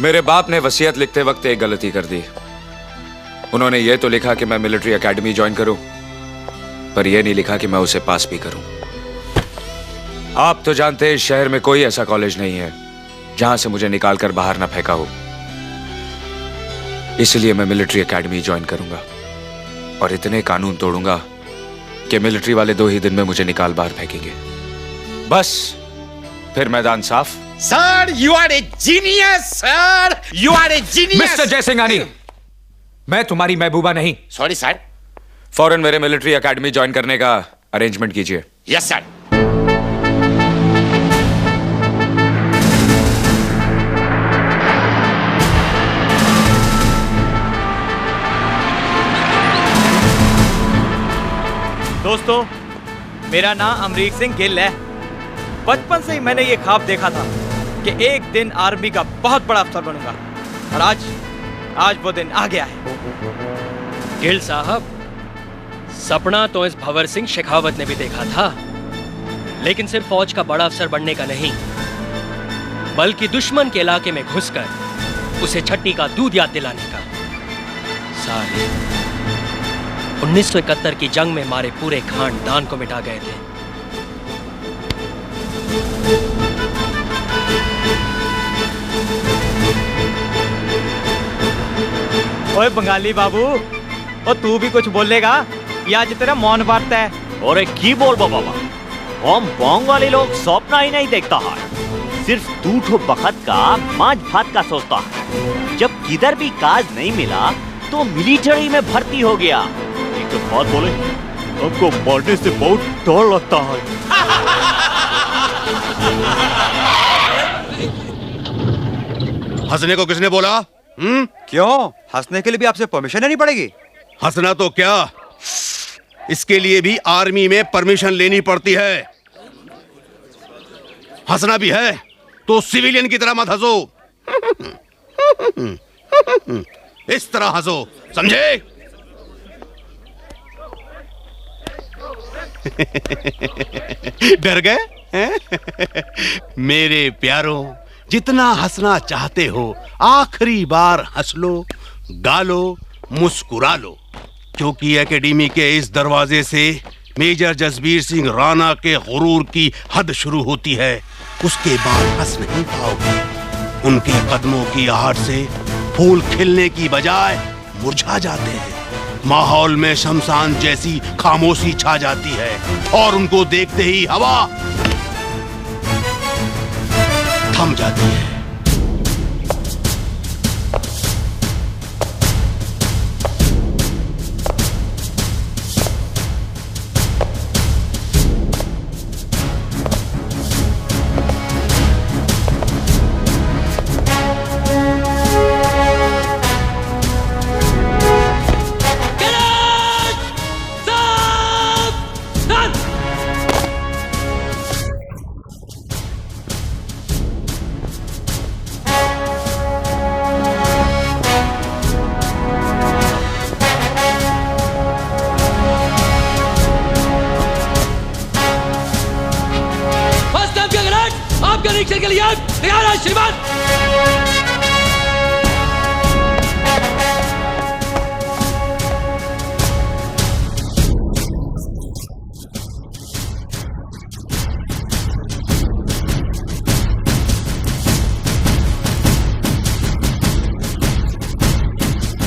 मेरे बाप ने वसीयत लिखते वक्त एक गलती कर दी। उन्होंने ये तो लिखा कि मैं मिलिट्री एकेडमी ज्वाइन करूं, पर यह नहीं लिखा कि मैं उसे पास भी करूं। आप तो जानते हैं इस शहर में कोई ऐसा कॉलेज नहीं है जहां से मुझे निकालकर बाहर ना फेंका हो। इसलिए मैं मिलिट्री एकेडमी ज्वाइन करूंगा और इतने कानून तोड़ूंगा कि मिलिट्री वाले 2 ही दिन में मुझे निकाल बाहर फेंकेंगे। बस फिर मैदान साफ। Sir, you are a genius sir, you are a genius. Mister Jaisinghani, मैं तुम्हारी महबूबा नहीं। Sorry sir. फौरन मेरे मिलिट्री एकेडमी ज्वाइन करने का अरेंजमेंट कीजिए। Yes sir. दोस्तों, मेरा नाम अमरीक सिंह गिल है। बचपन से ही मैंने ये ख्वाब देखा था कि एक दिन आर्मी का बहुत बड़ा अफसर बनूंगा, और आज वो दिन आ गया है। गिल साहब, सपना तो इस भंवर सिंह शेखावत ने भी देखा था, लेकिन सिर्फ फौज का बड़ा अफसर बनने का नहीं, बल्कि दुश्मन के इलाके में घुसकर उसे छट्टी का दूध याद दिलाने का। साले 1971 की जंग में मारे पूरे खानदान को मिटा गए थे। ओए बंगाली बाबू, और तू भी कुछ बोलेगा या आज तेरा मौन बांटता है? और की बोलबो बाबा, हम बोंग वाले लोग सपना ही नहीं देखता है, सिर्फ दूठो बखत का मांझ भात का सोचता है। जब किधर भी काज नहीं मिला तो मिलिट्री में भर्ती हो गया। एक तो बात बोले, हमको मरने से बहुत डर लगता है। हंसने को किसने बोला? क्यों? हंसने के लिए भी आपसे परमिशन लेनी पड़ेगी? हंसना तो क्या, इसके लिए भी आर्मी में परमिशन लेनी पड़ती है। हंसना भी है तो सिविलियन की तरह मत हंसो। इस तरह हंसो, समझे? डर गए? मेरे प्यारों, जितना हंसना चाहते हो आखिरी बार हंस लो, गालो, मुस्कुरा लो, क्योंकि एकेडमी के इस दरवाजे से मेजर जसबीर सिंह राणा के गुरूर की हद शुरू होती है। उसके बाद हंस नहीं पाओगे। उनके कदमों की आहट से फूल खिलने की बजाय मुरझा जाते हैं। माहौल में शमशान जैसी खामोशी छा जाती है और उनको देखते ही हवा थम जाती है। परीक्षा के लिए तैयार है श्रीमान।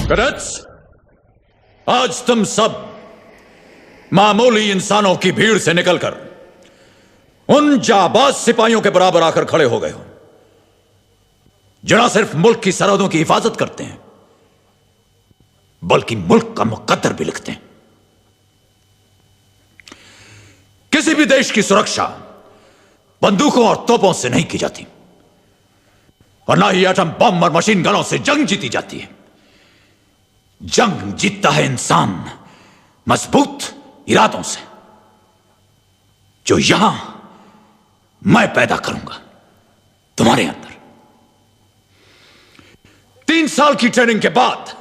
कैडेट्स, आज तुम सब मामूली इंसानों की भीड़ से निकलकर उन जाबाज सिपाहियों के बराबर आकर खड़े हो गए हो जो न सिर्फ मुल्क की सरहदों की हिफाजत करते हैं बल्कि मुल्क का मुकद्दर भी लिखते हैं। किसी भी देश की सुरक्षा बंदूकों और तोपों से नहीं की जाती और ना ही एटम बम और मशीन गनों से जंग जीती जाती है। जंग जीतता है इंसान मजबूत इरादों से, जो यहां मैं पैदा करूंगा तुम्हारे अंदर। 3 साल की ट्रेनिंग के बाद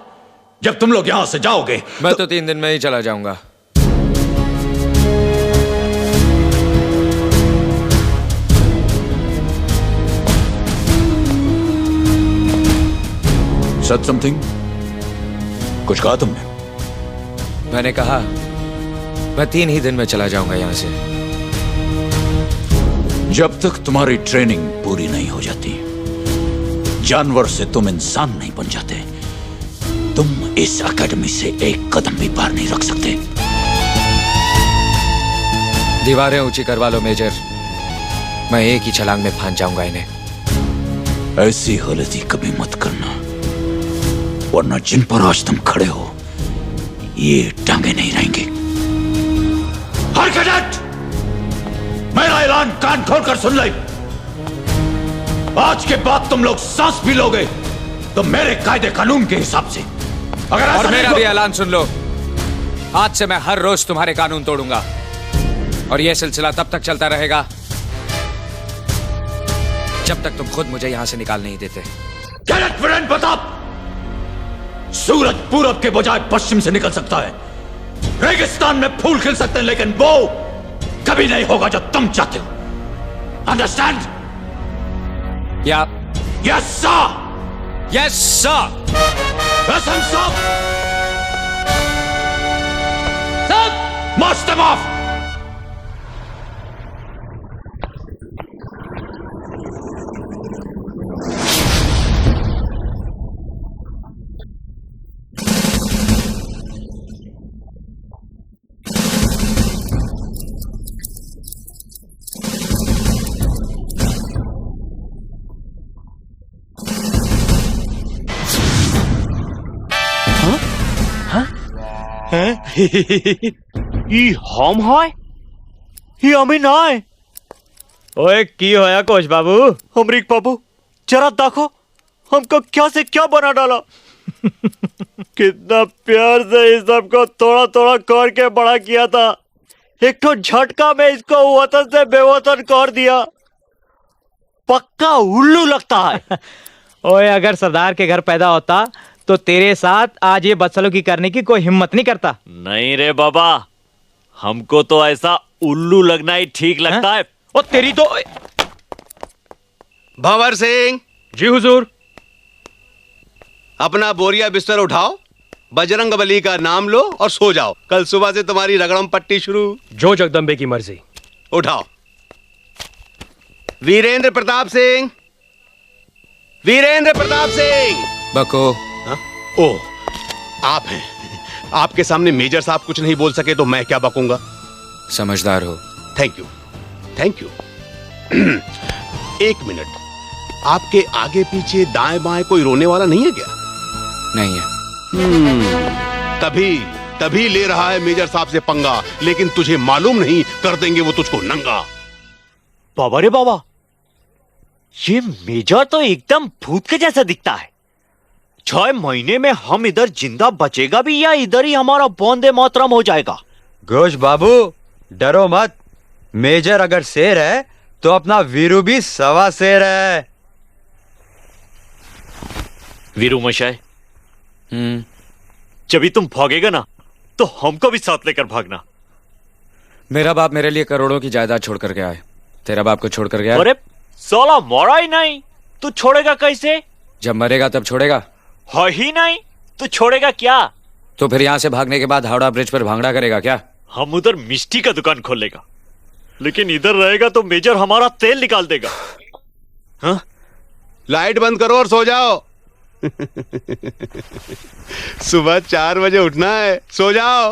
जब तुम लोग यहां से जाओगे, मैं तो 3 दिन में ही चला जाऊंगा। said something? कुछ कहा तुमने? मैंने कहा मैं 3 ही दिन में चला जाऊंगा यहां से। जब तक तुम्हारी ट्रेनिंग पूरी नहीं हो जाती, जानवर से तुम इंसान नहीं बन जाते, तुम इस एकेडमी से एक कदम भी पार नहीं रख सकते। दीवारें ऊंची करवा लो मेजर, मैं एक ही छलांग में फांद जाऊंगा इन्हें। ऐसी गलती कभी मत करना, वरना जिन पर आज तुम खड़े हो ये टांगे नहीं रहेंगे। हर कैडेट मेरा ऐलान कान खोलकर सुन ले। आज के बाद तुम लोग सांस भी लोगे तो मेरे कायदे कानून के हिसाब से। अगर और मेरा भी ऐलान सुन लो, आज से मैं हर रोज तुम्हारे कानून तोड़ूंगा और यह सिलसिला तब तक चलता रहेगा जब तक तुम खुद मुझे यहां से निकाल नहीं देते। कैडेट वीरेंद्र प्रताप, सूरज पूरब के बजाय पश्चिम से निकल सकता है, रेगिस्तान में फूल खिल सकते हैं, लेकिन वो कभी नहीं होगा जो तुम चाहते हो। अंडरस्टैंड? या yes sir. Yes sir. Listen, stop! Stop! March them off! ई हम है? ये हमें ना है। ओए की होया कोच बाबू? अमरीक बाबू जरा देखो हमको क्या से क्या बना डाला। कितना प्यार से इस सबको थोड़ा थोड़ा करके बड़ा किया था, एक तो झटका में इसको वतन से बेवतन कर दिया। पक्का उल्लू लगता है। ओए अगर सरदार के घर पैदा होता तो तेरे साथ आज ये बदसलूकी करने की कोई हिम्मत नहीं करता। नहीं रे बाबा, हमको तो ऐसा उल्लू लगना ही ठीक लगता है। ओ तेरी तो। भंवर सिंह, जी हुजूर। अपना बोरिया बिस्तर उठाओ, बजरंग बली का नाम लो और सो जाओ। कल सुबह से तुम्हारी रगड़म पट्टी शुरू। जो जगदम्बे की मर्जी। उठाओ। वीरेंद्र प्रताप सिंह, वीरेंद्र प्रताप सिंह। बको। ओह, आप हैं। आपके सामने मेजर साहब कुछ नहीं बोल सके तो मैं क्या बकूंगा। समझदार हो। Thank you, thank you. एक मिनट, आपके आगे पीछे दाएं बाएं कोई रोने वाला नहीं है क्या? नहीं है। तभी ले रहा है मेजर साहब से पंगा, लेकिन तुझे मालूम नहीं कर देंगे वो तुझको नंगा। बाबा रे बाबा, ये मेजर तो एकदम भूत के जैसा दिखता है। 6 महीने में हम इधर जिंदा बचेगा भी या इधर ही हमारा वंदे मातरम हो जाएगा? घोष बाबू डरो मत, मेजर अगर शेर है तो अपना वीरू भी सवा शेर है। वीरू मशाय, जब भी तुम भागेगा ना तो हमको भी साथ लेकर भागना। मेरा बाप मेरे लिए करोड़ों की जायदाद छोड़ कर गया है, तेरा बाप को छोड़ कर गया है? अरे साला मरा ही नहीं, तू छोड़ेगा कैसे? जब मरेगा तब छोड़ेगा। है ही नहीं तो छोड़ेगा क्या? तो फिर यहाँ से भागने के बाद हावड़ा ब्रिज पर भांगड़ा करेगा क्या? हम उधर मिष्टी का दुकान खोलेगा, लेकिन इधर रहेगा तो मेजर हमारा तेल निकाल देगा। हाँ? लाइट बंद करो और सो जाओ। सुबह 4 बजे उठना है, सो जाओ।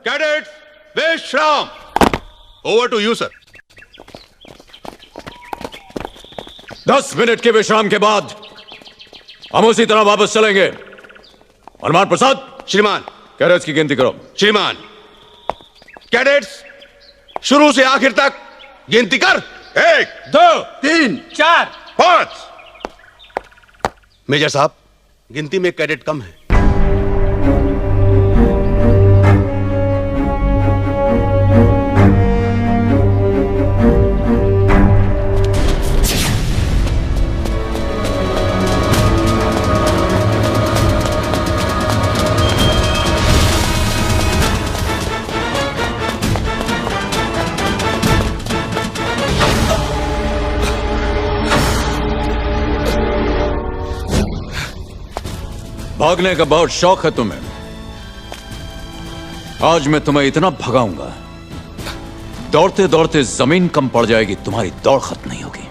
कैडेट्स, विश्राम। Over to you sir. 10 minute के विश्राम के बाद हम उसी तरह वापस चलेंगे। हनुमान प्रसाद, श्रीमान। कैडेट्स की गिनती करो। श्रीमान। कैडेट्स, शुरू से आखिर तक गिनती कर। 1 2 3 4 5। मेजर साहब, गिनती में कैडेट कम है। भागने का बहुत शौक है तुम्हें। आज मैं तुम्हें इतना भगाऊंगा, दौड़ते दौड़ते जमीन कम पड़ जाएगी, तुम्हारी दौड़ खत्म नहीं होगी।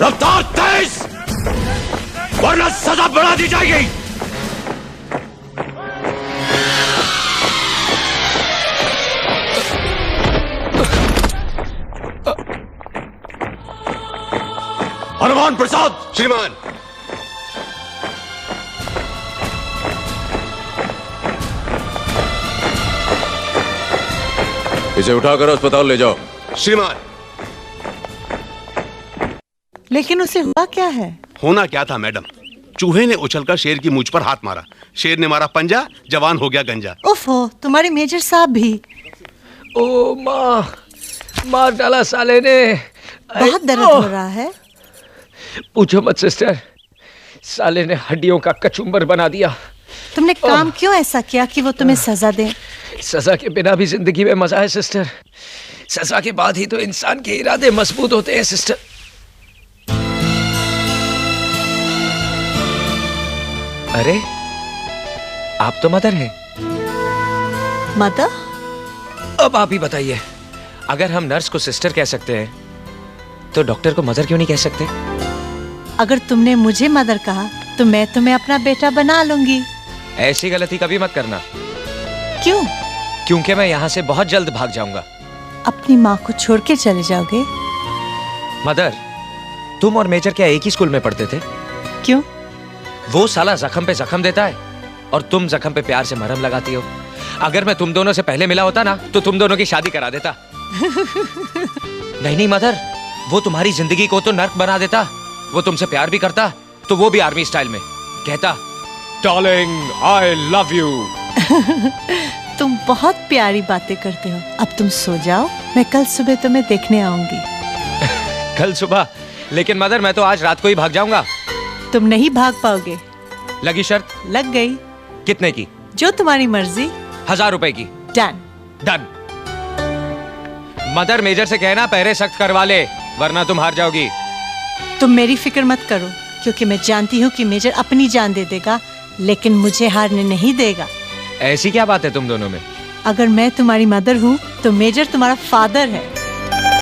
रफ्तार तेज, वरना सजा बढ़ा दी जाएगी। हनुमान प्रसाद। श्रीमान। इसे उठाकर अस्पताल ले जाओ। श्रीमान। लेकिन उसे हुआ क्या है? होना क्या था मैडम, चूहे ने उछलकर शेर की मूंछ पर हाथ मारा, शेर ने मारा पंजा, जवान हो गया गंजा। उफ़ो, तुम्हारे मेजर साहब भी। ओ माँ, मार डाला साले ने। बहुत दर्द हो रहा है। पूछो मत सिस्टर, साले ने हड्डियों का कचुम्बर बना दिया। तुमने काम क्यों ऐसा किया कि वो तुम्हें सजा दे? सजा के बिना भी जिंदगी में मजा है सिस्टर। सजा के बाद ही तो इंसान के इरादे मजबूत होते हैं सिस्टर। अरे, आप तो मदर हैं। मदर? अब आप ही बताइए, अगर हम नर्स को सिस्टर कह सकते हैं, तो डॉक्टर को मदर क्यों नहीं कह सकते? अगर तुमने मुझे मदर कहा, तो मैं तुम्हें अपना बेटा बना लूंगी। ऐसी गलती कभी मत करना। क्यों? क्योंकि मैं यहाँ से बहुत जल्द भाग जाऊंगा। अपनी माँ को छोड़ के चले जाओगे? मदर, तुम और मेजर क्या एक ही स्कूल में पढ़ते थे? क्यों? वो साला जख्म पे जख्म देता है और तुम जख्म पे प्यार से मरहम लगाती हो। अगर मैं तुम दोनों से पहले मिला होता ना, तो तुम दोनों की शादी करा देता। नहीं नहीं मदर, वो तुम्हारी जिंदगी को तो नर्क बना देता। वो तुमसे प्यार भी करता, तो वो भी आर्मी स्टाइल में कहता, डार्लिंग आई लव यू। तुम बहुत प्यारी बातें करते हो। अब तुम सो जाओ, मैं कल सुबह तुम्हें देखने आऊंगी। कल सुबह? लेकिन मदर, मैं तो आज रात को ही भाग जाऊंगा। तुम नहीं भाग पाओगे। लगी शर्त? लग गई। कितने की? जो तुम्हारी मर्जी। 1000 रुपए की। डन। डन। मदर, मेजर से कहना पहरे सख्त करवा ले, वरना तुम हार जाओगी। तुम मेरी फिक्र मत करो, क्योंकि मैं जानती हूँ कि मेजर अपनी जान दे देगा, लेकिन मुझे हारने नहीं देगा। ऐसी क्या बात है तुम दोनों में? अगर मैं तुम्हारी मदर हूँ, तो मेजर तुम्हारा फादर है।